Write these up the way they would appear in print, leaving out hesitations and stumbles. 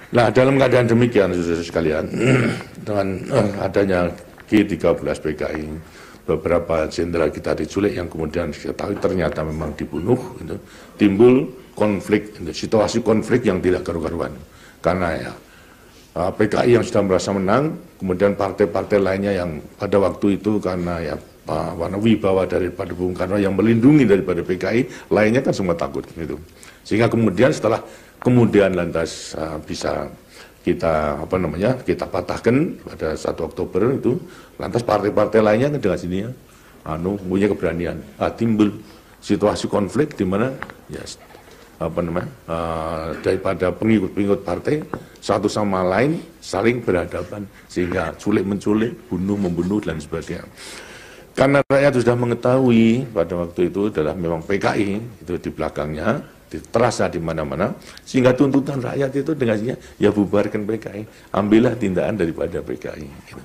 Nah, dalam keadaan demikian, saudara sekalian, dengan adanya G13 PKI, beberapa jenderal kita diculik yang kemudian diketahui ternyata memang dibunuh, gitu, timbul konflik, gitu, situasi konflik yang tidak karu-karuan. Karena ya, PKI yang sudah merasa menang, kemudian partai-partai lainnya yang pada waktu itu karena ya warna wibawa daripada Bung Karno yang melindungi daripada PKI, lainnya kan semua takut, gitu. Sehingga kemudian setelah lantas bisa kita kita patahkan pada 1 Oktober itu, lantas partai-partai lainnya kan dengan sini ya punya keberanian, timbul situasi konflik di mana ya daripada pengikut-pengikut partai satu sama lain saling berhadapan sehingga culik menculik, bunuh membunuh dan sebagainya. Karena rakyat sudah mengetahui pada waktu itu adalah memang PKI itu di belakangnya, terasa di mana-mana, sehingga tuntutan rakyat itu dengannya ya bubarkan PKI, ambillah tindakan daripada PKI. Gitu.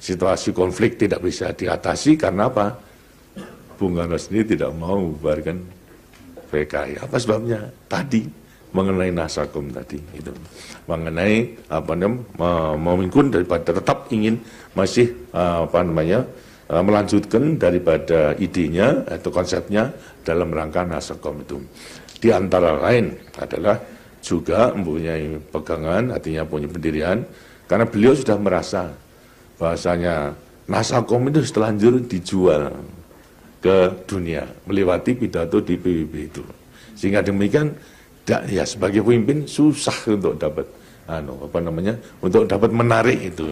Situasi konflik tidak bisa diatasi karena apa? Bung Karno sendiri tidak mau bubarkan PKI. Apa sebabnya? Tadi mengenai Nasakom tadi, itu mengenai memingkun daripada tetap ingin masih melanjutkan daripada idenya atau konsepnya dalam rangka Nasakom itu. Di antara lain adalah juga mempunyai pegangan, artinya punya pendirian, karena beliau sudah merasa bahasanya Nasakom itu setelanjur dijual ke dunia, melewati pidato di PBB itu. Sehingga demikian, ya sebagai pemimpin susah untuk dapat, untuk dapat menarik itu.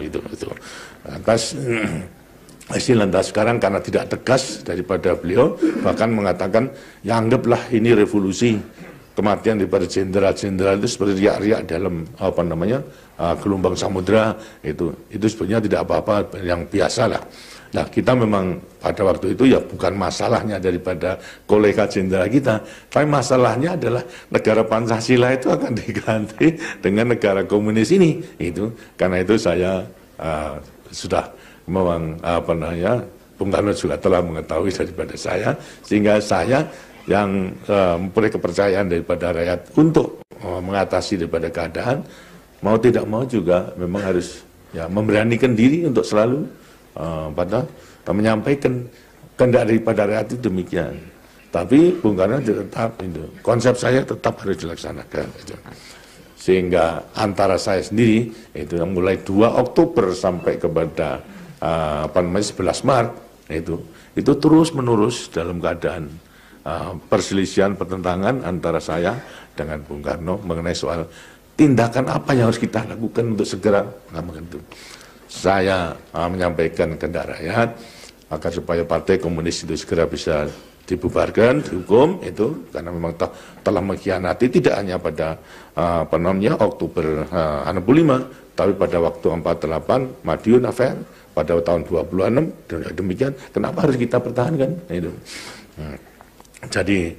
Lantas sekarang karena tidak tegas daripada beliau, bahkan mengatakan ya anggaplah ini revolusi, kematian daripada jenderal-jenderal itu seperti riak-riak dalam gelombang samudera, itu sebenarnya tidak apa-apa, yang biasa lah. Nah, kita memang pada waktu itu ya bukan masalahnya daripada kolega jenderal kita, tapi masalahnya adalah negara Pancasila itu akan diganti dengan negara komunis ini. Itu karena itu saya sudah memang Bung Karno juga telah mengetahui daripada saya, sehingga saya yang mempunyai kepercayaan daripada rakyat untuk mengatasi daripada keadaan, mau tidak mau juga memang harus ya memberanikan diri untuk selalu menyampaikan kehendak daripada rakyat itu demikian. Tapi Bung Karno tetap itu, konsep saya tetap harus dilaksanakan. Gitu. Sehingga antara saya sendiri itu yang mulai 2 Oktober sampai kepada 11 Maret itu terus menerus dalam keadaan perselisihan, pertentangan antara saya dengan Bung Karno mengenai soal tindakan apa yang harus kita lakukan untuk segera mengamankan itu. Saya menyampaikan kepada rakyat agar supaya Partai Komunis itu segera bisa dibubarkan, dihukum itu karena memang telah mengkhianati tidak hanya pada Oktober 65, tapi pada waktu 48 Madiun Affair pada tahun 26, demikian kenapa harus kita pertahankan itu. Jadi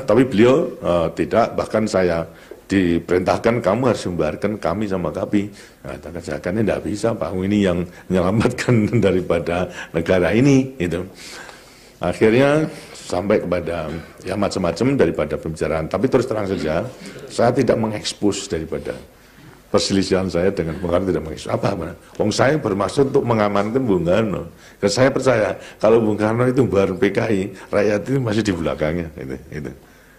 tapi beliau tidak, bahkan saya diperintahkan kamu harus membubarkan kami sama kami. Katakan saya kan tidak bisa Pak, ini yang menyelamatkan daripada negara ini itu. Akhirnya sampai kepada ya macam-macam daripada pembicaraan, tapi terus terang saja saya tidak mengekspos daripada perselisihan saya dengan Bung Karno, tidak mengekspos apa-apa. Wong saya bermaksud untuk mengamankan Bung Karno. Dan saya percaya kalau Bung Karno itu baru PKI, rakyat itu masih di belakangnya.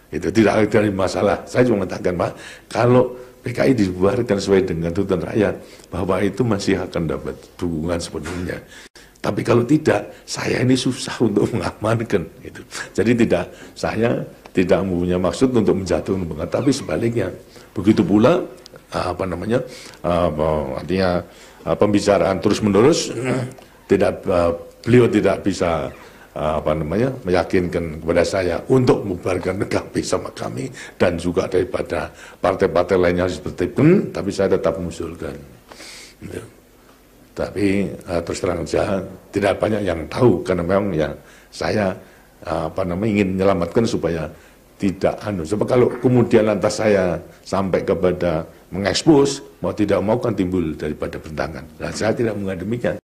Itu tidak ada masalah. Saya cuma mengatakan Pak, kalau PKI dibubarkan sesuai dengan tuntutan rakyat, bahwa itu masih akan dapat dukungan sepenuhnya. Tapi kalau tidak, saya ini susah untuk mengamankan. Gitu. Jadi saya tidak mempunyai maksud untuk menjatuhkan Bung Karno, tapi sebaliknya. Begitu pula artinya pembicaraan terus menerus, beliau tidak bisa meyakinkan kepada saya untuk membubarkan PKB sama kami dan juga daripada partai-partai lainnya seperti itu, tapi saya tetap mengusulkan. Gitu. Tapi terus terang saja tidak banyak yang tahu karena memang ya saya ingin menyelamatkan supaya tidak sebab kalau kemudian lantas saya sampai kepada mengekspos, mau tidak mau kan timbul daripada bentangan. Nah, saya tidak menganggap demikian.